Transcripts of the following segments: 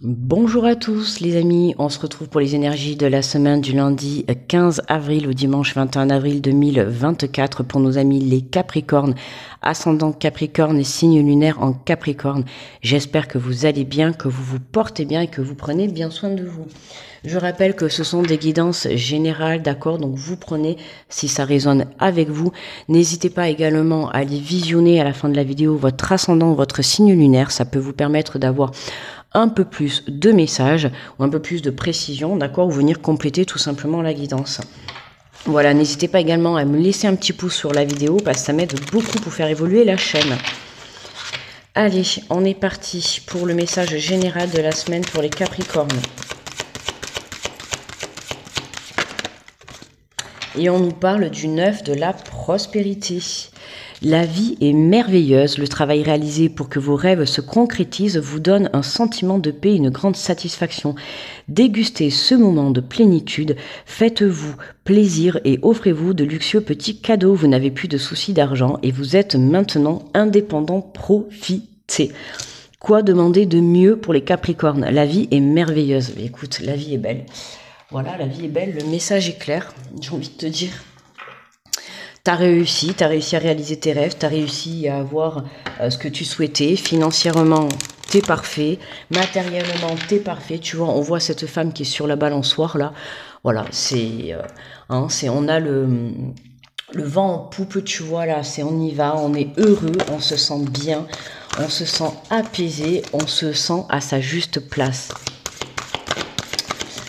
Bonjour à tous les amis, on se retrouve pour les énergies de la semaine du lundi 15 avril au dimanche 21 avril 2024 pour nos amis les Capricornes, ascendant Capricorne et signe lunaire en Capricorne. J'espère que vous allez bien, que vous vous portez bien et que vous prenez bien soin de vous. Je rappelle que ce sont des guidances générales, d'accord, donc vous prenez si ça résonne avec vous. N'hésitez pas également à aller visionner à la fin de la vidéo votre ascendant, votre signe lunaire, ça peut vous permettre d'avoir un peu plus de messages ou un peu plus de précision, d'accord, ou venir compléter tout simplement la guidance. Voilà, n'hésitez pas également à me laisser un petit pouce sur la vidéo parce que ça m'aide beaucoup pour faire évoluer la chaîne. Allez, on est parti pour le message général de la semaine pour les Capricornes. Et on nous parle du 9 de la prospérité. La vie est merveilleuse, le travail réalisé pour que vos rêves se concrétisent vous donne un sentiment de paix et une grande satisfaction. Dégustez ce moment de plénitude, faites-vous plaisir et offrez-vous de luxueux petits cadeaux. Vous n'avez plus de soucis d'argent et vous êtes maintenant indépendant, profitez. Quoi demander de mieux pour les Capricornes? La vie est merveilleuse. Écoute, la vie est belle. Voilà, la vie est belle, le message est clair, j'ai envie de te dire. T'as réussi à réaliser tes rêves, t'as réussi à avoir ce que tu souhaitais, financièrement t'es parfait, matériellement t'es parfait, tu vois, on voit cette femme qui est sur la balançoire là, voilà, on a le vent en poupe, tu vois là, on y va, on est heureux, on se sent bien, on se sent apaisé, on se sent à sa juste place.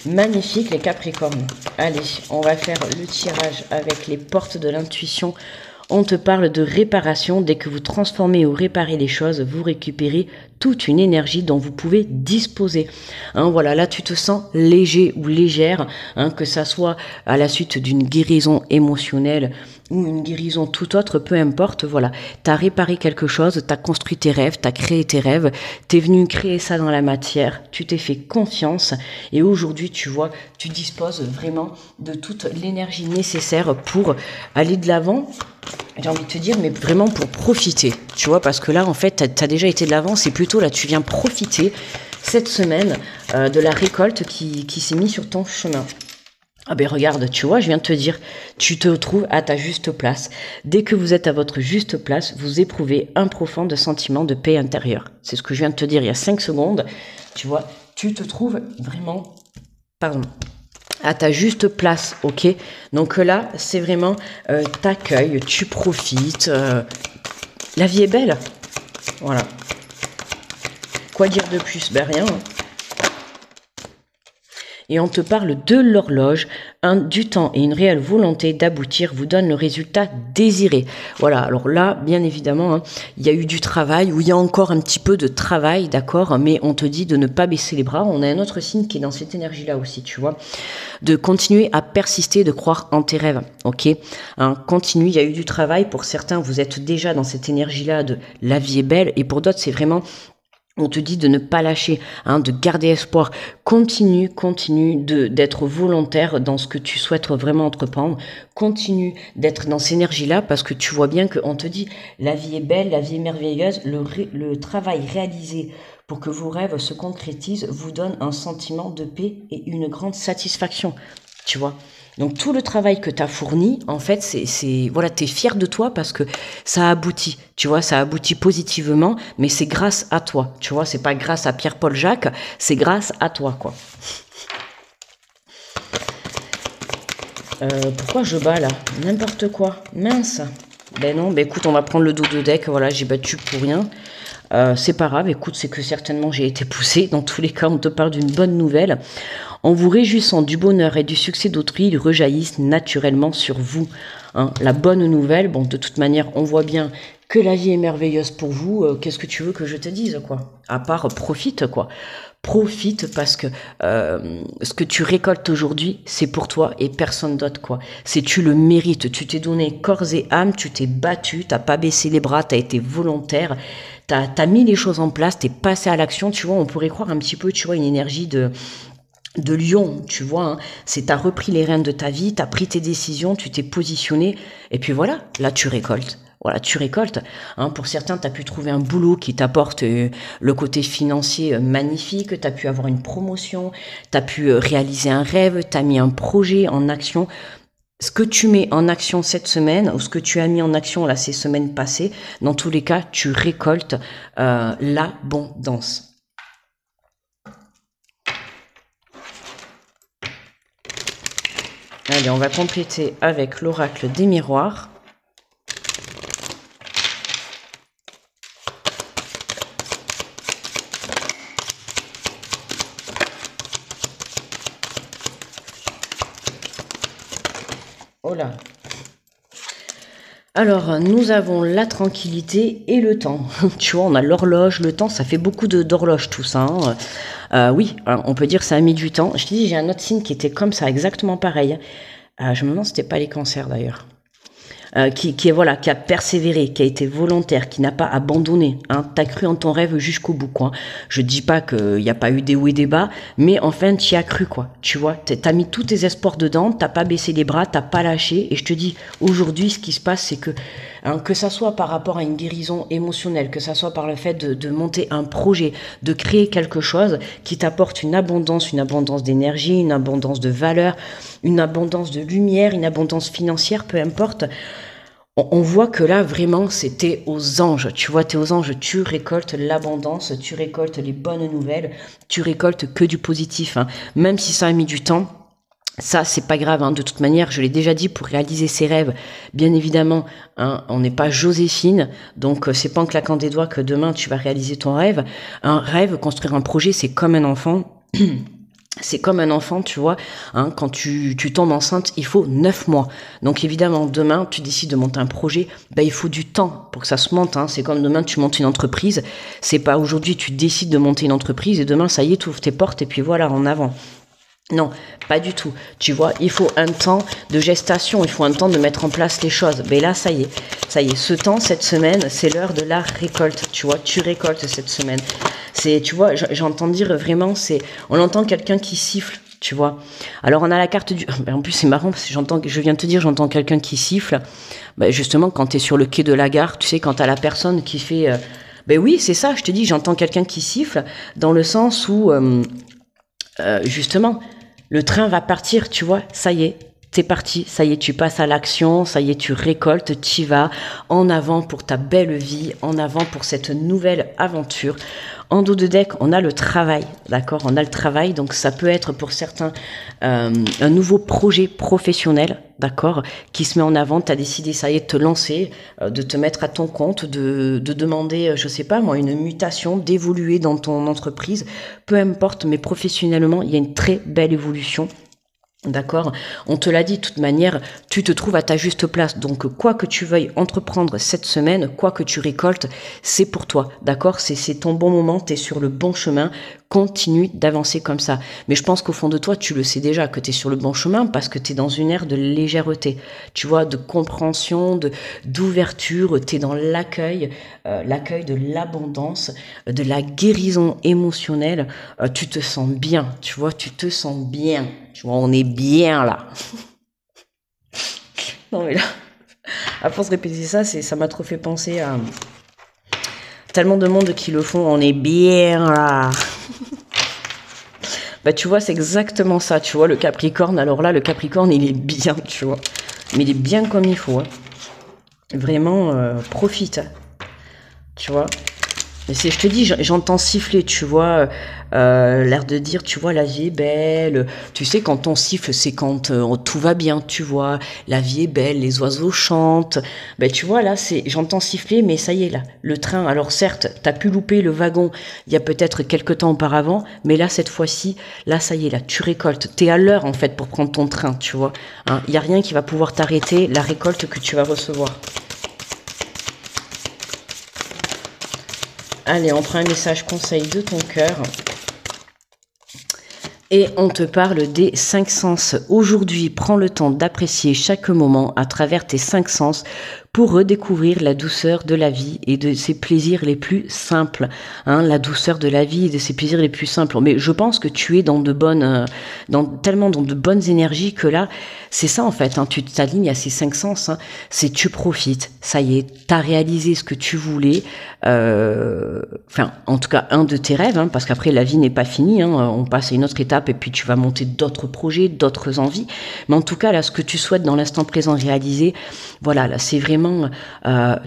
Magnifique les Capricornes. Allez, on va faire le tirage avec les portes de l'intuition. On te parle de réparation. Dès que vous transformez ou réparez les choses, vous récupérez toute une énergie dont vous pouvez disposer. Hein, voilà, là tu te sens léger ou légère, hein, que ça soit à la suite d'une guérison émotionnelle ou une guérison tout autre, peu importe, voilà. T'as réparé quelque chose, t'as construit tes rêves, t'as créé tes rêves, t'es venu créer ça dans la matière, tu t'es fait confiance et aujourd'hui, tu vois, tu disposes vraiment de toute l'énergie nécessaire pour aller de l'avant. J'ai envie de te dire, mais vraiment pour profiter, tu vois, parce que là, en fait, t'as déjà été de l'avant, c'est plutôt là, tu viens profiter cette semaine de la récolte qui s'est mise sur ton chemin. Ah ben regarde, tu vois, je viens de te dire, tu te trouves à ta juste place. Dès que vous êtes à votre juste place, vous éprouvez un profond sentiment de paix intérieure. C'est ce que je viens de te dire il y a 5 secondes. Tu vois, tu te trouves vraiment, pardon, à ta juste place, ok? Donc là, c'est vraiment t'accueilles, tu profites. La vie est belle. Voilà. Quoi dire de plus? Ben rien. Hein. Et on te parle de l'horloge, du temps et une réelle volonté d'aboutir vous donne le résultat désiré. Voilà, alors là, bien évidemment, hein, il y a eu du travail, ou il y a encore un petit peu de travail, d'accord, mais on te dit de ne pas baisser les bras. On a un autre signe qui est dans cette énergie-là aussi, tu vois, de continuer à persister, de croire en tes rêves, ok, hein, continue, il y a eu du travail, pour certains, vous êtes déjà dans cette énergie-là de la vie est belle, et pour d'autres, c'est vraiment... On te dit de ne pas lâcher, hein, de garder espoir. Continue d'être volontaire dans ce que tu souhaites vraiment entreprendre. Continue d'être dans cette énergie-là parce que tu vois bien qu'on te dit la vie est belle, la vie est merveilleuse. Le travail réalisé pour que vos rêves se concrétisent vous donne un sentiment de paix et une grande satisfaction. Tu vois. Donc tout le travail que tu as fourni, en fait, voilà, tu es fier de toi parce que ça aboutit, tu vois, ça aboutit positivement, mais c'est grâce à toi, tu vois, c'est pas grâce à Pierre-Paul Jacques, c'est grâce à toi, quoi. Pourquoi je bats là? N'importe quoi, mince. Ben non, ben écoute, on va prendre le dos de deck, voilà, j'ai battu pour rien. C'est pas grave, écoute, c'est que certainement j'ai été poussée. Dans tous les cas, on te parle d'une bonne nouvelle. En vous réjouissant du bonheur et du succès d'autrui, ils rejaillissent naturellement sur vous. Hein. La bonne nouvelle, bon, de toute manière, on voit bien que la vie est merveilleuse pour vous. Qu'est-ce que tu veux que je te dise, quoi? À part, profite, quoi. Profite parce que ce que tu récoltes aujourd'hui, c'est pour toi et personne d'autre, quoi. C'est tu le mérites. Tu t'es donné corps et âme, tu t'es battu, t'as pas baissé les bras, t'as été volontaire, t'as mis les choses en place, t'es passé à l'action. Tu vois, on pourrait croire un petit peu, tu vois, une énergie de lion, tu vois, hein. C'est t'as repris les rênes de ta vie, t'as pris tes décisions, tu t'es positionné, et puis voilà, là tu récoltes. voilà, tu récoltes. Hein. Pour certains, tu as pu trouver un boulot qui t'apporte le côté financier magnifique, tu as pu avoir une promotion, tu as pu réaliser un rêve, tu as mis un projet en action. Ce que tu mets en action cette semaine, ou ce que tu as mis en action là ces semaines passées, dans tous les cas, tu récoltes l'abondance. Allez, on va compléter avec l'oracle des miroirs. Oh là. Alors, nous avons la tranquillité et le temps. Tu vois, on a l'horloge, le temps, ça fait beaucoup d'horloges tout ça. Hein. Oui, on peut dire que ça a mis du temps. Je te dis, j'ai un autre signe qui était comme ça, exactement pareil. Je me demande si c'était pas les cancers d'ailleurs. Qui a persévéré, qui a été volontaire, qui n'a pas abandonné. Hein. T'as cru en ton rêve jusqu'au bout, quoi. Je dis pas qu'il n'y a pas eu des hauts et des bas, mais enfin, t'y as cru, quoi. Tu vois, t'as mis tous tes espoirs dedans, t'as pas baissé les bras, t'as pas lâché. Et je te dis, aujourd'hui, ce qui se passe, c'est que ça soit par rapport à une guérison émotionnelle, que ça soit par le fait de monter un projet, de créer quelque chose qui t'apporte une abondance d'énergie, une abondance de valeur, une abondance de lumière, une abondance financière, peu importe. On voit que là, vraiment, c'était aux anges. Tu vois, t'es aux anges, tu récoltes l'abondance, tu récoltes les bonnes nouvelles, tu récoltes que du positif. Hein. Même si ça a mis du temps, ça, c'est pas grave. Hein. De toute manière, je l'ai déjà dit, pour réaliser ses rêves, bien évidemment, hein, on n'est pas Joséphine, donc c'est pas en claquant des doigts que demain, tu vas réaliser ton rêve. Un rêve, construire un projet, c'est comme un enfant. C'est comme un enfant, tu vois, hein, quand tu tombes enceinte, il faut 9 mois. Donc évidemment, demain, tu décides de monter un projet, il faut du temps pour que ça se monte. Hein. C'est comme demain, tu montes une entreprise. C'est pas aujourd'hui, tu décides de monter une entreprise et demain, ça y est, tu ouvres tes portes et puis voilà, en avant. Non, pas du tout. Tu vois, il faut un temps de gestation, il faut un temps de mettre en place les choses. Mais là, ça y est, ce temps, cette semaine, c'est l'heure de la récolte. Tu vois, tu récoltes cette semaine. Tu vois, j'entends dire vraiment, on entend quelqu'un qui siffle, tu vois. Alors, on a la carte du, en plus, c'est marrant, parce que j'entends quelqu'un qui siffle. Justement, quand t'es sur le quai de la gare, tu sais, quand t'as la personne qui fait, oui, c'est ça, je te dis, j'entends quelqu'un qui siffle, dans le sens où, justement, le train va partir, tu vois, ça y est, t'es parti, ça y est, tu passes à l'action, ça y est, tu récoltes, t'y vas, en avant pour ta belle vie, en avant pour cette nouvelle aventure. En dos de deck, on a le travail, d'accord? On a le travail, donc ça peut être pour certains un nouveau projet professionnel, d'accord? Qui se met en avant, t'as décidé, ça y est, de te lancer, de te mettre à ton compte, de demander, je sais pas moi, une mutation, d'évoluer dans ton entreprise, peu importe, mais professionnellement, il y a une très belle évolution. D'accord, on te l'a dit, de toute manière, tu te trouves à ta juste place. Donc, quoi que tu veuilles entreprendre cette semaine, quoi que tu récoltes, c'est pour toi. D'accord, c'est ton bon moment, tu es sur le bon chemin. Continue d'avancer comme ça. Mais je pense qu'au fond de toi, tu le sais déjà que tu es sur le bon chemin parce que tu es dans une ère de légèreté. Tu vois, de compréhension, d'ouverture, tu es dans l'accueil, l'accueil de l'abondance, de la guérison émotionnelle. Tu te sens bien, tu vois, tu te sens bien. Tu vois, on est bien là. Non mais là, à force de répéter ça, ça m'a trop fait penser à tellement de monde qui le font. On est bien là. Tu vois, c'est exactement ça. Tu vois, le Capricorne. Alors là, le Capricorne, il est bien, tu vois. Mais il est bien comme il faut. Hein. Vraiment, profite. Tu vois. Je te dis, j'entends siffler, tu vois, l'air de dire, tu vois, la vie est belle. Tu sais, quand on siffle, c'est quand tout va bien, tu vois. La vie est belle, les oiseaux chantent. Tu vois, là, j'entends siffler, mais ça y est, là, le train. Alors certes, t'as pu louper le wagon il y a peut-être quelques temps auparavant, mais là, cette fois-ci, là, ça y est, là, tu récoltes. T'es à l'heure, en fait, pour prendre ton train, tu vois. Hein, y a rien qui va pouvoir t'arrêter la récolte que tu vas recevoir. Allez, on prend un message conseil de ton cœur. Et on te parle des 5 sens. Aujourd'hui, prends le temps d'apprécier chaque moment à travers tes 5 sens pour redécouvrir la douceur de la vie et de ses plaisirs les plus simples. Hein, la douceur de la vie et de ses plaisirs les plus simples. Mais je pense que tu es dans tellement dans de bonnes énergies que là, c'est ça en fait. Hein, tu t'alignes à ces 5 sens. Hein, c'est tu profites. Ça y est, t'as réalisé ce que tu voulais. Enfin, en tout cas, un de tes rêves, hein, parce qu'après la vie n'est pas finie. Hein, on passe à une autre étape et puis tu vas monter d'autres projets, d'autres envies. Mais en tout cas, là, ce que tu souhaites dans l'instant présent réaliser, voilà, là, c'est vraiment,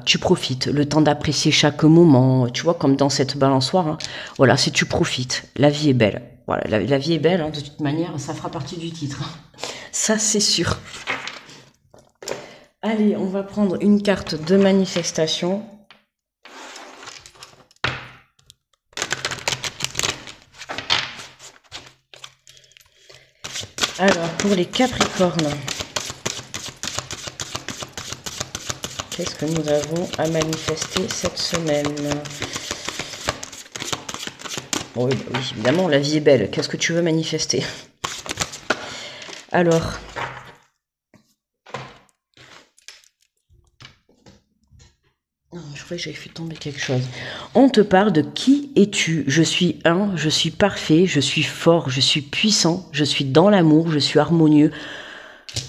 tu profites, le temps d'apprécier chaque moment. Tu vois, comme dans cette balançoire. Hein, voilà, c'est tu profites. La vie est belle. Voilà, la vie est belle. Hein, de toute manière, ça fera partie du titre. Ça, c'est sûr. Allez, on va prendre une carte de manifestation. Alors, pour les Capricornes, qu'est-ce que nous avons à manifester cette semaine? Oui, oui, évidemment, la vie est belle. Qu'est-ce que tu veux manifester? Alors, je crois que j'avais fait tomber quelque chose. On te parle de qui es-tu? Je suis je suis parfait, je suis fort, je suis puissant, je suis dans l'amour, je suis harmonieux,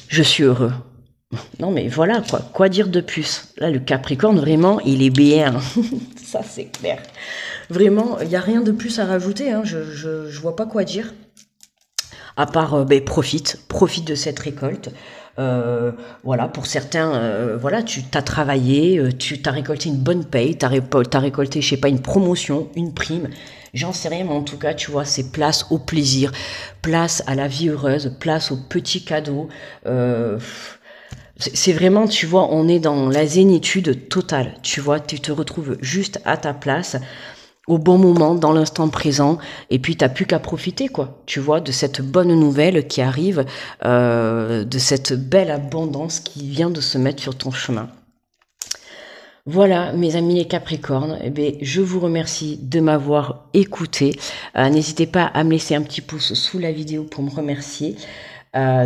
je suis heureux. Non mais voilà, quoi dire de plus? Là, le Capricorne, vraiment, il est bien. Ça, c'est clair. Vraiment, il n'y a rien de plus à rajouter. Hein. Je vois pas quoi dire. À part, profite de cette récolte. Voilà, pour certains, voilà, tu t'as travaillé, tu t'as récolté une bonne paye, t'as récolté, je sais pas, une promotion, une prime. J'en sais rien, mais en tout cas, tu vois, c'est place au plaisir, place à la vie heureuse, place aux petits cadeaux. C'est vraiment, tu vois, on est dans la zénitude totale. Tu vois, tu te retrouves juste à ta place, au bon moment, dans l'instant présent, et puis t'as plus qu'à profiter, quoi. Tu vois, de cette bonne nouvelle qui arrive, de cette belle abondance qui vient de se mettre sur ton chemin. Voilà, mes amis les Capricornes, eh bien, je vous remercie de m'avoir écouté. N'hésitez pas à me laisser un petit pouce sous la vidéo pour me remercier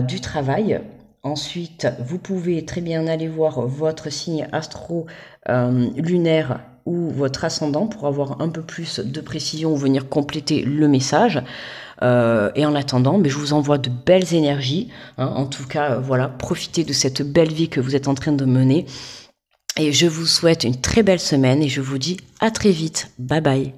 du travail. Ensuite, vous pouvez très bien aller voir votre signe astro lunaire ou votre ascendant pour avoir un peu plus de précision ou venir compléter le message. Et en attendant, je vous envoie de belles énergies. Hein. En tout cas, voilà, profitez de cette belle vie que vous êtes en train de mener. Et je vous souhaite une très belle semaine et je vous dis à très vite. Bye bye.